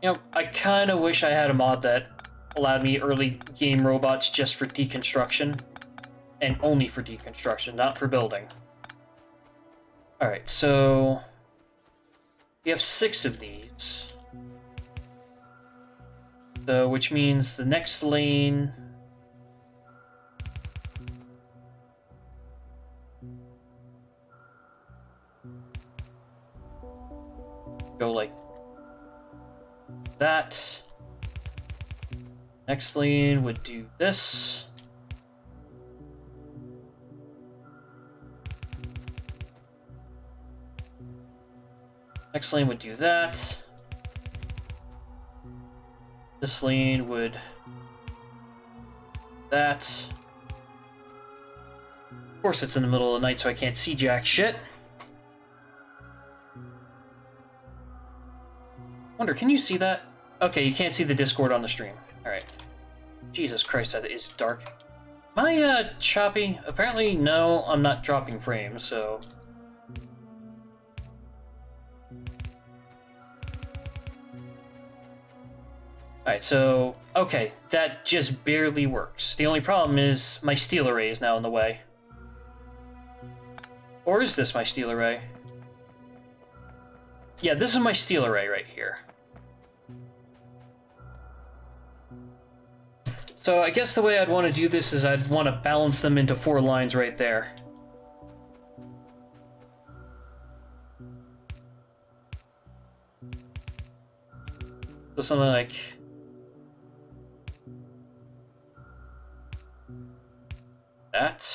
You know, I kind of wish I had a mod that allowed me early game robots just for deconstruction. And only for deconstruction, not for building. Alright, so... we have 6 of these. So, which means the next lane... go like that. Next lane would do this. Next lane would do that. This lane would... that. Of course it's in the middle of the night, so I can't see jack shit. Wonder, can you see that? Okay, you can't see the Discord on the stream. Alright. Jesus Christ, that is dark. Am I, choppy? Apparently, no, I'm not dropping frames, so... Alright, so... okay, that just barely works. The only problem is my steel array is now in the way. Or is this my steel array? Yeah, this is my steel array right here. So I guess the way I'd want to do this is I'd want to balance them into 4 lines right there. So something like... that.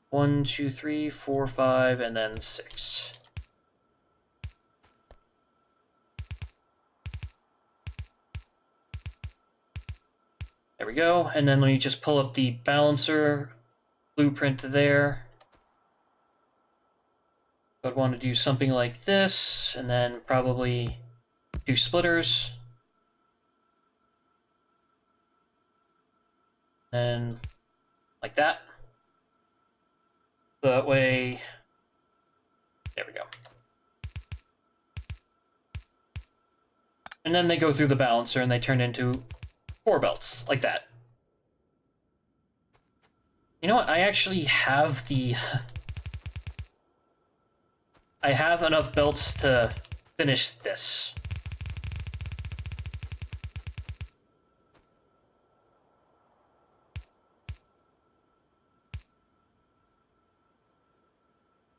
One, two, three, 4, 5, and then 6. There we go, and then let me just pull up the balancer blueprint there. I'd want to do something like this, and then probably 2 splitters. And like that. So that way, there we go. And then they go through the balancer and they turn into 4 belts, like that. You know what, I actually have the... I have enough belts to finish this.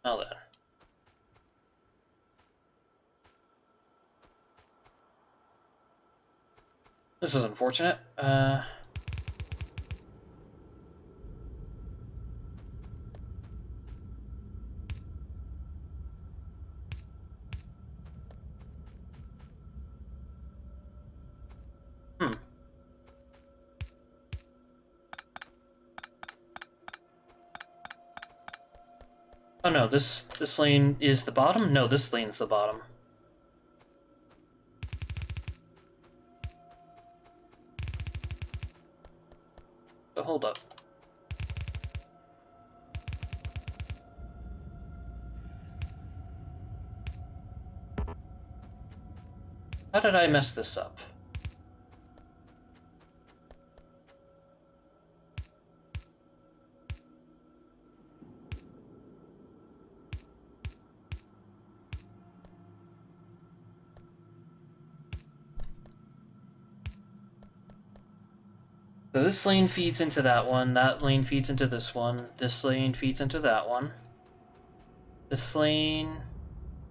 Now then. This is unfortunate. Oh no, this lane is the bottom? No, this lane's the bottom. So hold up. How did I mess this up? So this lane feeds into that one, that lane feeds into this one, this lane feeds into that one. This lane...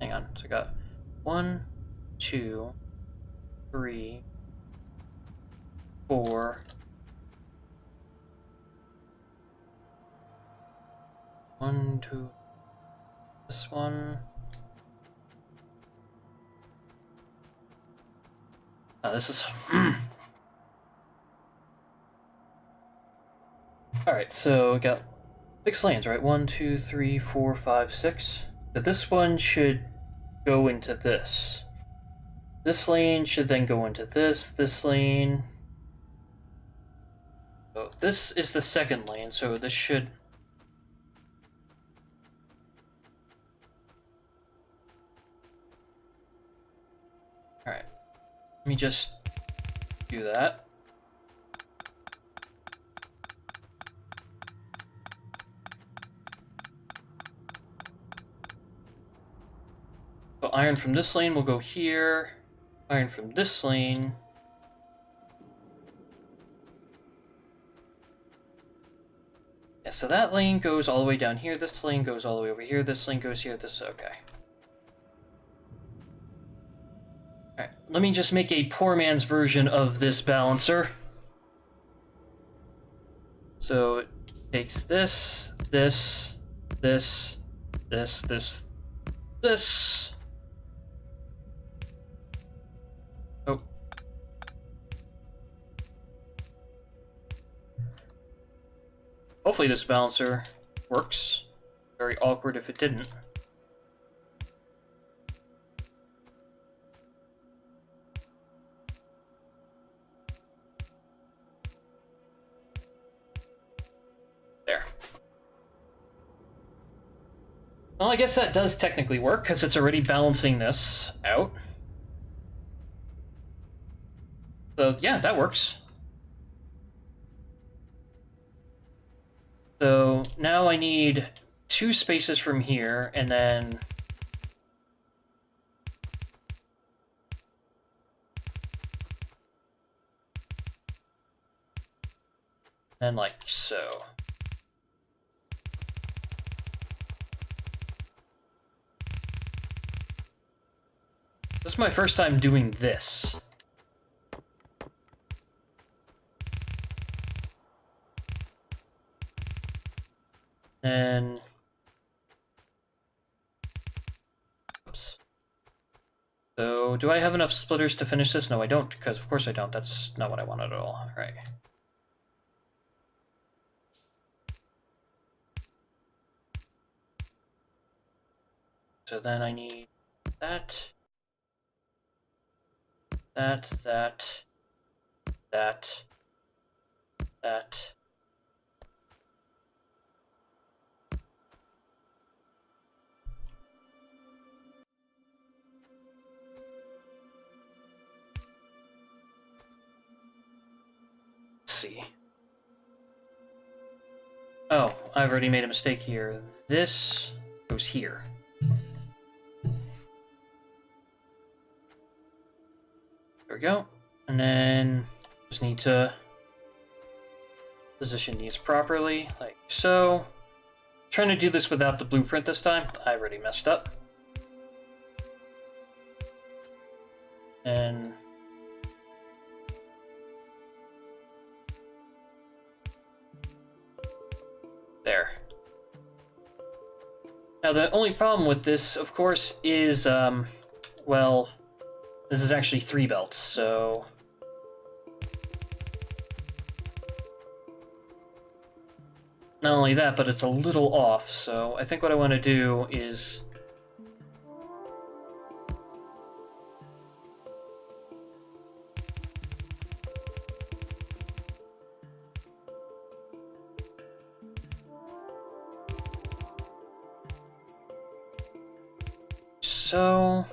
hang on, so I got 1, 2, 3, 4... 1, 2... this one... oh, this is... Alright, so we got 6 lanes, right? 1, 2, 3, 4, 5, 6. So this one should go into this. This lane should then go into this lane. So this is the second lane, so this should Alright. Let me just do that. So iron from this lane will go here. Iron from this lane. Yeah, so that lane goes all the way down here. This lane goes all the way over here. This lane goes here. This, okay. Alright, let me just make a poor man's version of this balancer. So it takes this, this, this, this, this, this. Oh. Hopefully this balancer works. Very awkward if it didn't. There. Well, I guess that does technically work, because it's already balancing this out. So, yeah, that works. So, now I need 2 spaces from here, and then... and like so. This is my first time doing this. And... oops. So, do I have enough splitters to finish this? No, I don't, because of course I don't. That's not what I wanted at all. Right. So then I need that, that, that, that, that. Let's see. Oh, I've already made a mistake here. This goes here. There we go. And then just need to position these properly, like so. Trying to do this without the blueprint this time. I've already messed up. And there. Now the only problem with this, of course, is, well, this is actually 3 belts, so... not only that, but it's a little off, so I think what I want to do is... so...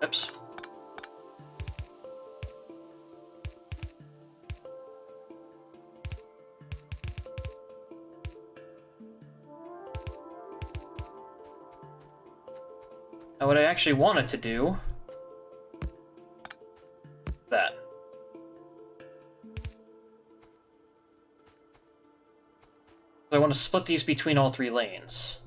oops. Now what I actually wanted to do... that. So I want to split these between all 3 lanes.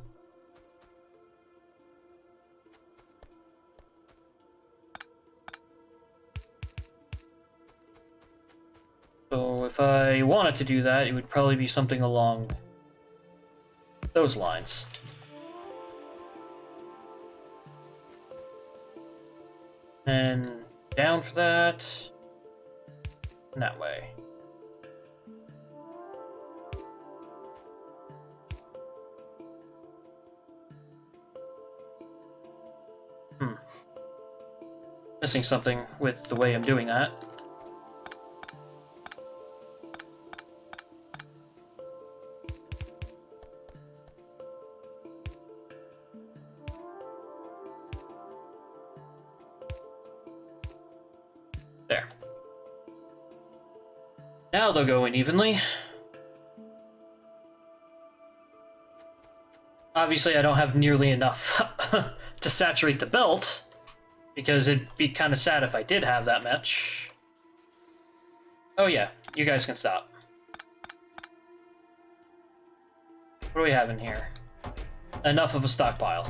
So if I wanted to do that, it would probably be something along those lines. And down for that, and that way. Missing something with the way I'm doing that. Now they'll go in evenly. Obviously, I don't have nearly enough to saturate the belt, because it'd be kind of sad if I did have that much. Oh yeah, you guys can stop. What do we have in here? Enough of a stockpile,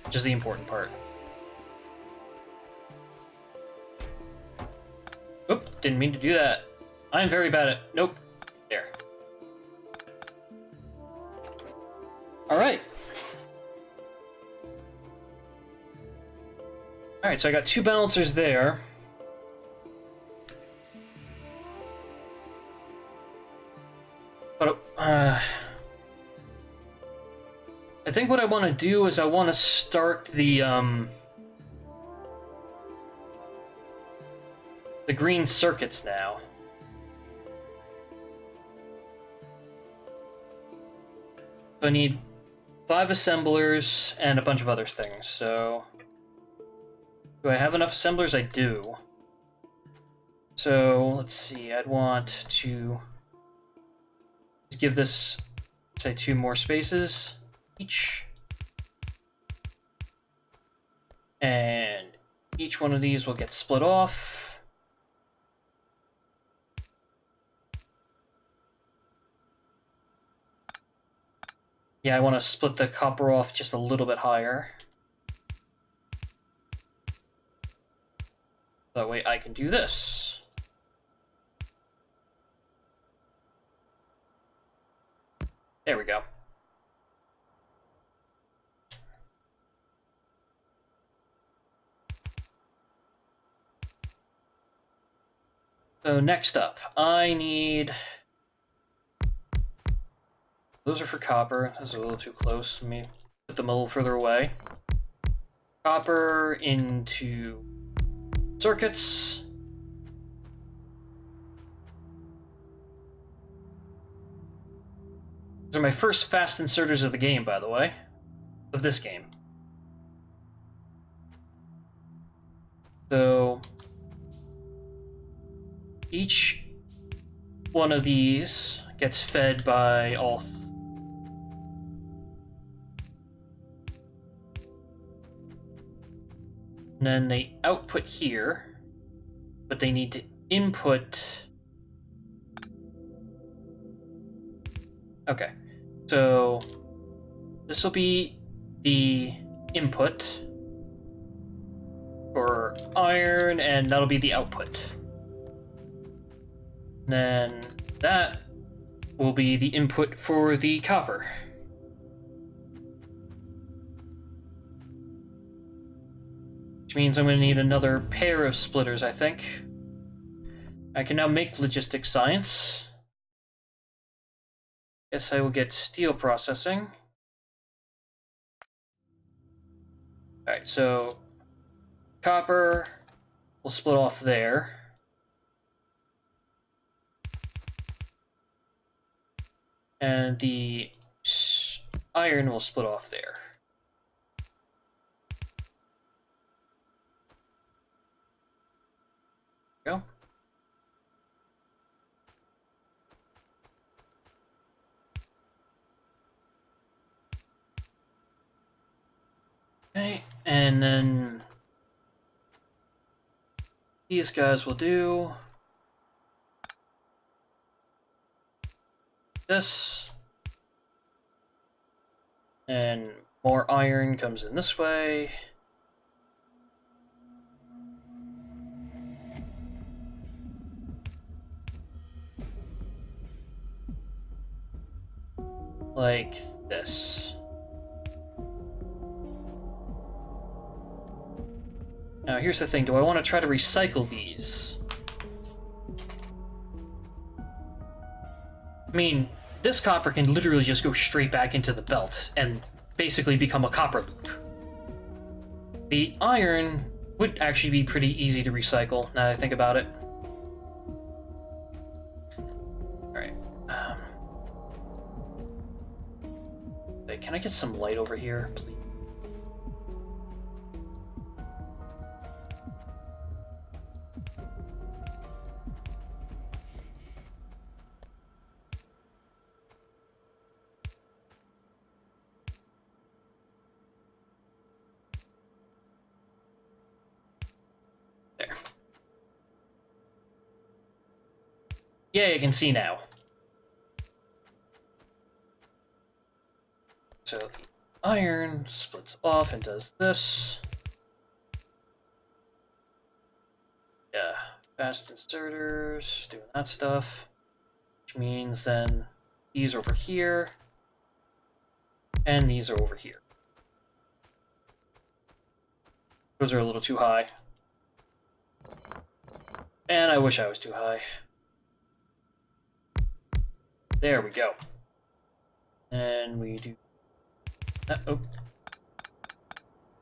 which is the important part. Oop, didn't mean to do that. I'm very bad at... Nope. There. Alright. Alright, so I got 2 balancers there. But, I think what I want to do is I want to start the green circuits now. So I need 5 assemblers and a bunch of other things, so... Do I have enough assemblers? I do. So, let's see, I'd want to give this, say, 2 more spaces each. And each one of these will get split off. Yeah, I want to split the copper off just a little bit higher. That way I can do this. There we go. So next up, I need... Those are for copper. That's a little too close. Let me put them a little further away. Copper into circuits. These are my first fast inserters of the game, by the way. Of this game. So... each one of these gets fed by all... And then they output here, but they need to input... Okay, so this will be the input for iron, and that'll be the output. And then that will be the input for the copper. Which means I'm going to need another pair of splitters, I think. I can now make logistics science. Guess I will get steel processing. Alright, so copper will split off there. And the iron will split off there. Go. Okay, and then these guys will do this, and more iron comes in this way. Like this. Now here's the thing, do I want to try to recycle these? I mean, this copper can literally just go straight back into the belt and basically become a copper loop. The iron would actually be pretty easy to recycle, now that I think about it. Alright. Can I get some light over here, please? Yeah, you can see now. So the iron splits off and does this. Yeah, fast inserters, doing that stuff. Which means then these over here, and these are over here. Those are a little too high. And I wish I was too high. There we go. And we do that. Oh.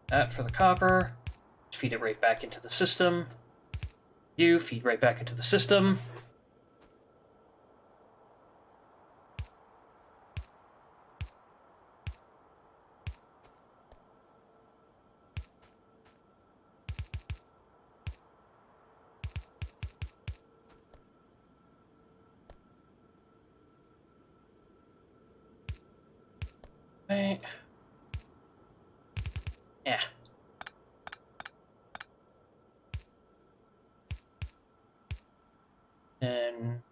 That for the copper. Feed it right back into the system. You feed right back into the system. Right. Yeah. And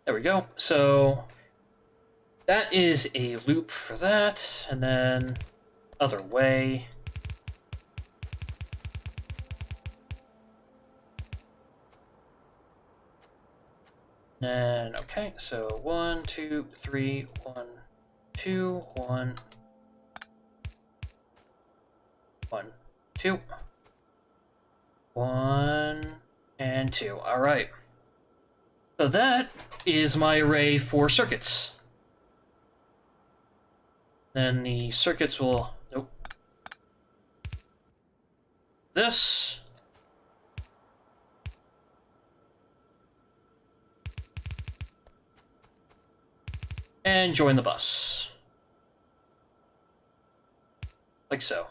there we go. So that is a loop for that, and then other way. And okay, so 1, 2, 3, 1, 2, 1, 1, 2, 1, and 2. All right. So that is my array for circuits. Then the circuits will, nope. This. And join the bus. Like so.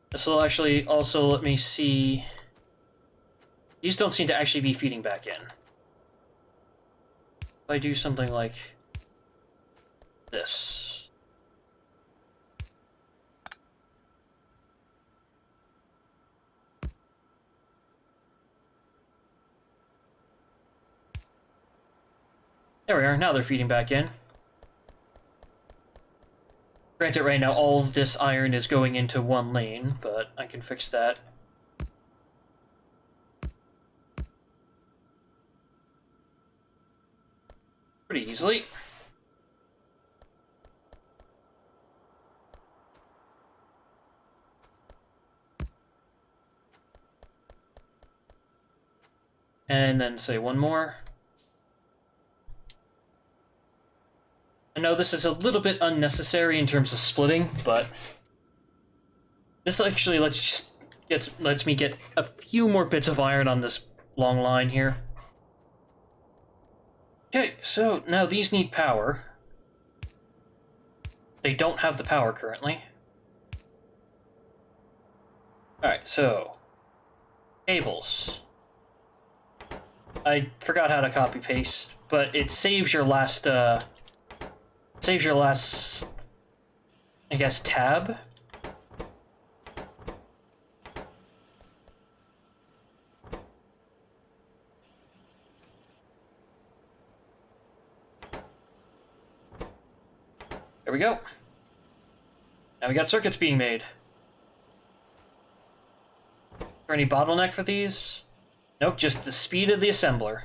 This will actually also let me see. These don't seem to actually be feeding back in. If I do something like this. There we are, now they're feeding back in. Granted, right now all of this iron is going into one lane, but I can fix that. Pretty easily. And then say one more. I know this is a little bit unnecessary in terms of splitting, but this actually lets me get a few more bits of iron on this long line here. Okay, so now these need power. They don't have the power currently. Alright, so cables. I forgot how to copy paste, but it saves your last I guess, tab. There we go. Now we got circuits being made. Is there any bottleneck for these? Nope, just the speed of the assembler.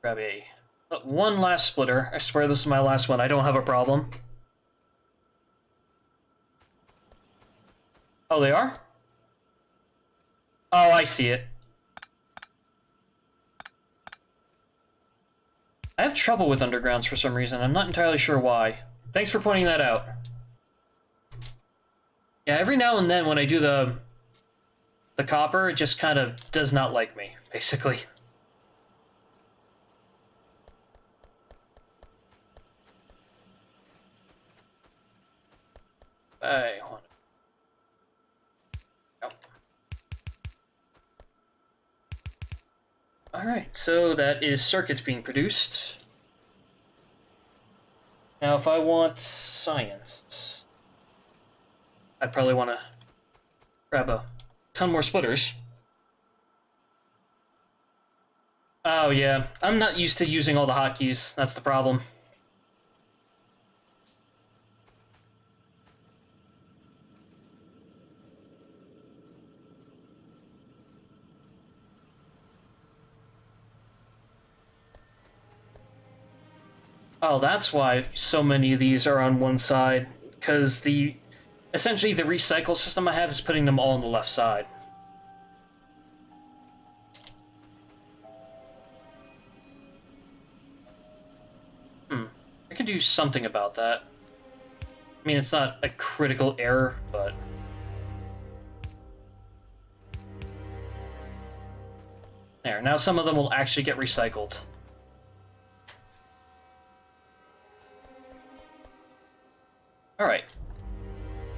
Grab one last splitter. I swear this is my last one. I don't have a problem. Oh, they are? Oh, I see it. I have trouble with undergrounds for some reason. I'm not entirely sure why. Thanks for pointing that out. Yeah, every now and then when I do the copper, it just kind of does not like me, basically. I want to... Oh. Alright, so that is circuits being produced. Now, if I want science, I'd probably want to grab a ton more splitters. Oh, yeah. I'm not used to using all the hotkeys. That's the problem. Oh, that's why so many of these are on one side. Because essentially the recycle system I have is putting them all on the left side. I could do something about that. I mean, it's not a critical error, but... There, now some of them will actually get recycled. Alright.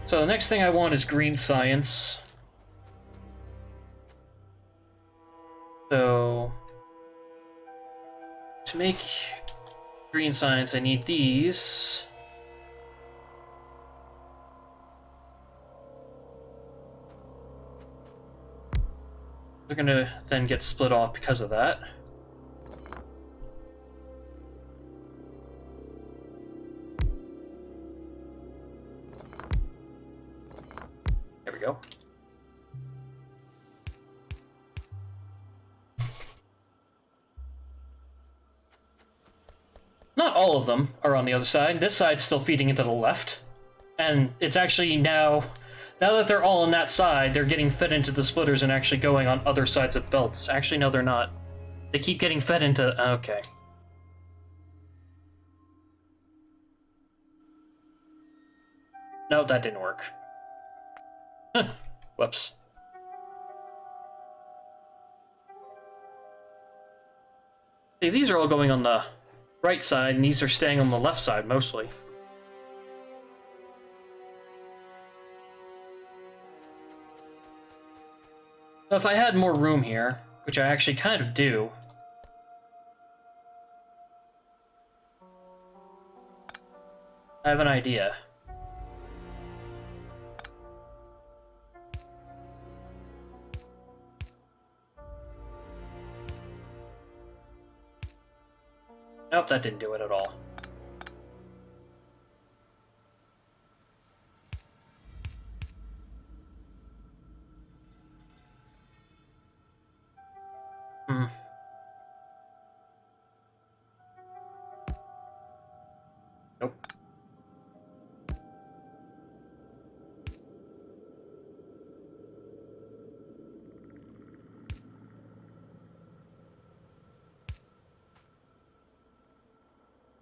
So the next thing I want is green science. So... to make green science, I need these. They're gonna then get split off because of that. There we go. Not all of them are on the other side. This side's still feeding into the left. And it's actually now that they're all on that side, they're getting fed into the splitters and actually going on other sides of belts. Actually, no, they're not. They keep getting fed into... okay. No, that didn't work. Whoops. See, these are all going on the right side, and these are staying on the left side, mostly. So if I had more room here, which I actually kind of do... I have an idea. Nope, that didn't do it at all. Nope.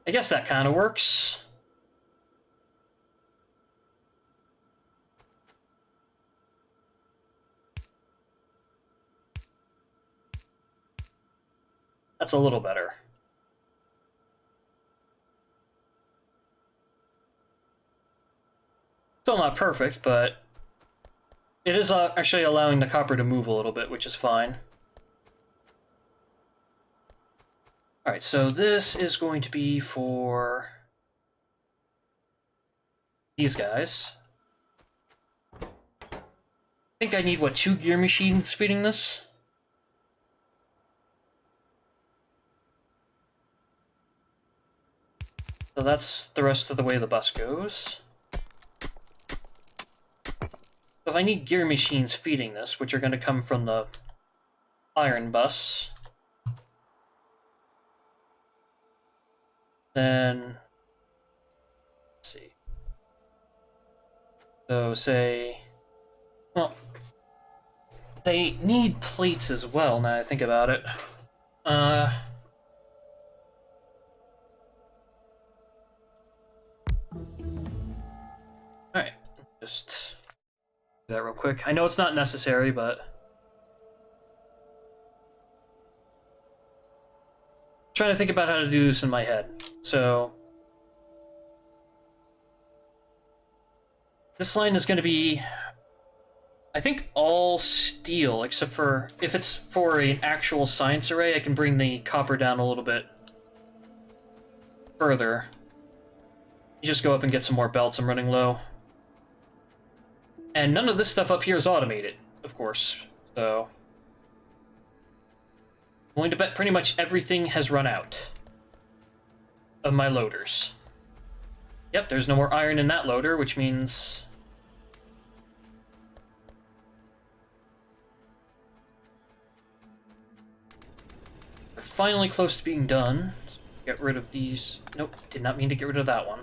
I guess that kind of works. That's a little better. Still not perfect, but it is actually allowing the copper to move a little bit, which is fine. Alright, so this is going to be for these guys. I think I need, what, 2 gear machines feeding this? So that's the rest of the way the bus goes. So if I need gear machines feeding this, which are going to come from the iron bus, then, let's see. So say, well, they need plates as well, now I think about it. Alright, just do that real quick. I know it's not necessary, but... trying to think about how to do this in my head. So... this line is going to be I think all steel, except for if it's for an actual science array, I can bring the copper down a little bit further. You just go up and get some more belts. I'm running low. And none of this stuff up here is automated, of course. So, I'm willing to bet pretty much everything has run out of my loaders. Yep, there's no more iron in that loader, which means... we're finally close to being done. Get rid of these... Nope, did not mean to get rid of that one.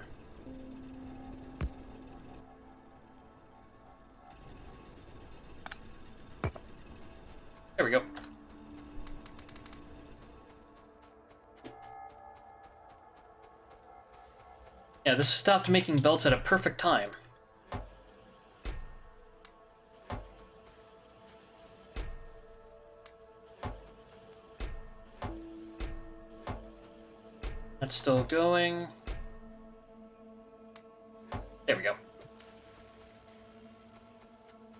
There we go. Yeah, this stopped making belts at a perfect time. That's still going. There we go.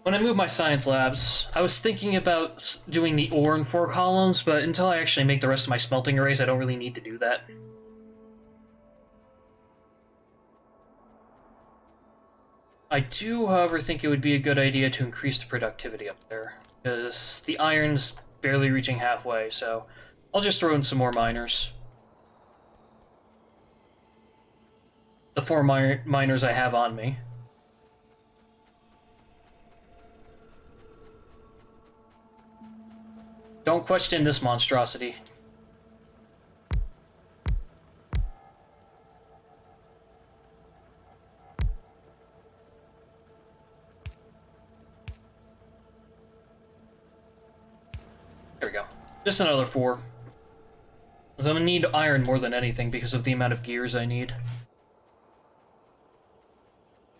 When I moved my science labs, I was thinking about doing the ore in 4 columns, but until I actually make the rest of my smelting arrays, I don't really need to do that. I do, however, think it would be a good idea to increase the productivity up there, because the iron's barely reaching halfway, so I'll just throw in some more miners. The 4 miners I have on me. Don't question this monstrosity. There we go. Just another 4. So I'm gonna need iron more than anything because of the amount of gears I need.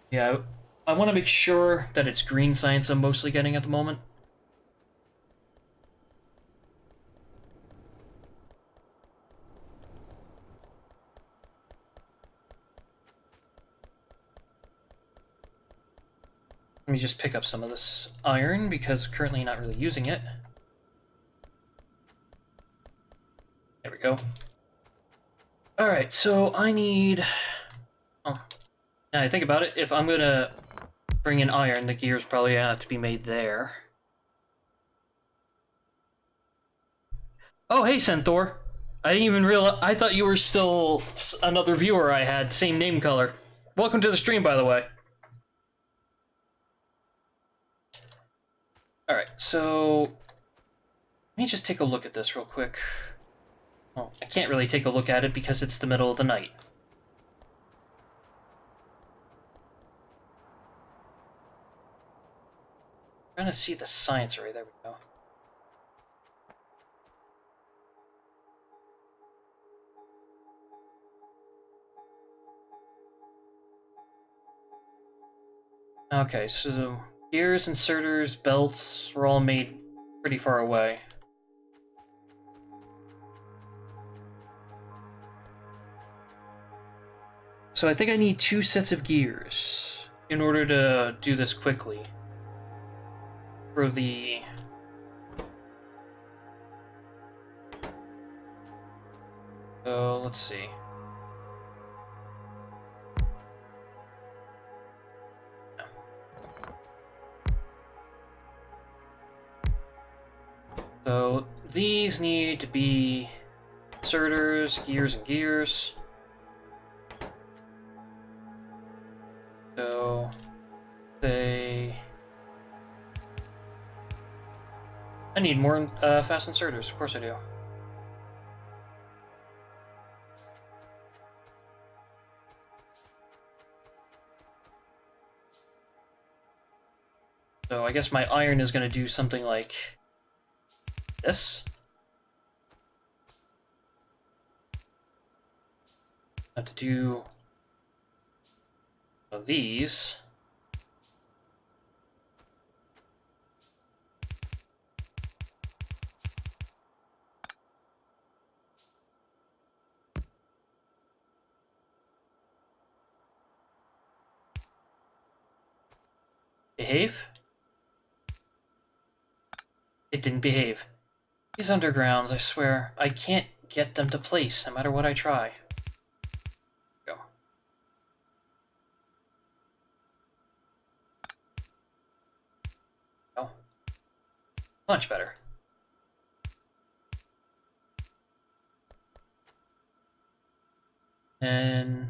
Yeah, I want to make sure that it's green science I'm mostly getting at the moment. Let me just pick up some of this iron because currently not really using it. There we go. Alright, so I need... Oh. Now I think about it, if I'm gonna bring in iron, the gears probably have to be made there. Oh, hey, Centaur! I didn't even realize... I thought you were still another viewer I had, same name color. Welcome to the stream, by the way. Alright, so... let me just take a look at this real quick. Well, I can't really take a look at it because it's the middle of the night. I'm trying to see the science array. There we go. Okay, so gears, inserters, belts were all made pretty far away. So I think I need 2 sets of gears in order to do this quickly. For the... so, let's see. So, these need to be inserters, gears, and gears. So, they... I need more fast inserters, of course I do. So I guess my iron is going to do something like this. I have to do these. Behave. It didn't behave. These undergrounds, I swear, I can't get them to place, no matter what I try. Go. Oh. Much better. And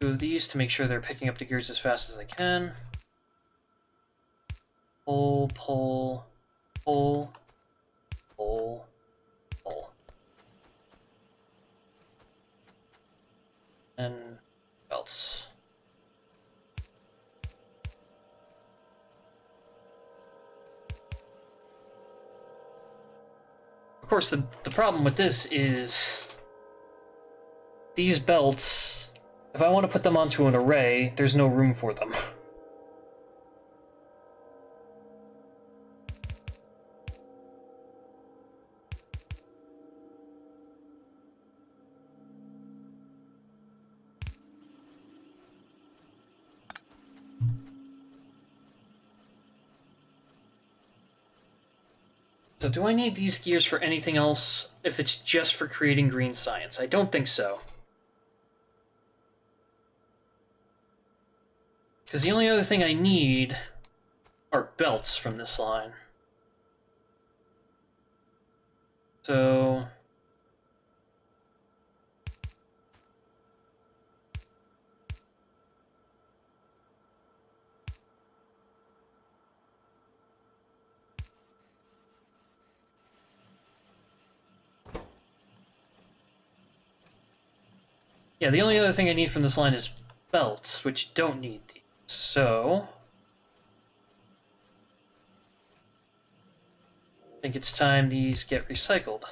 2 of these to make sure they're picking up the gears as fast as I can. Pull, pull, pull, pull, pull. And belts. Of course, the problem with this is these belts, if I want to put them onto an array, there's no room for them. So do I need these gears for anything else if it's just for creating green science? I don't think so. Because the only other thing I need are belts from this line. So... yeah, the only other thing I need from this line is belts, which don't need these. So... I think it's time these get recycled.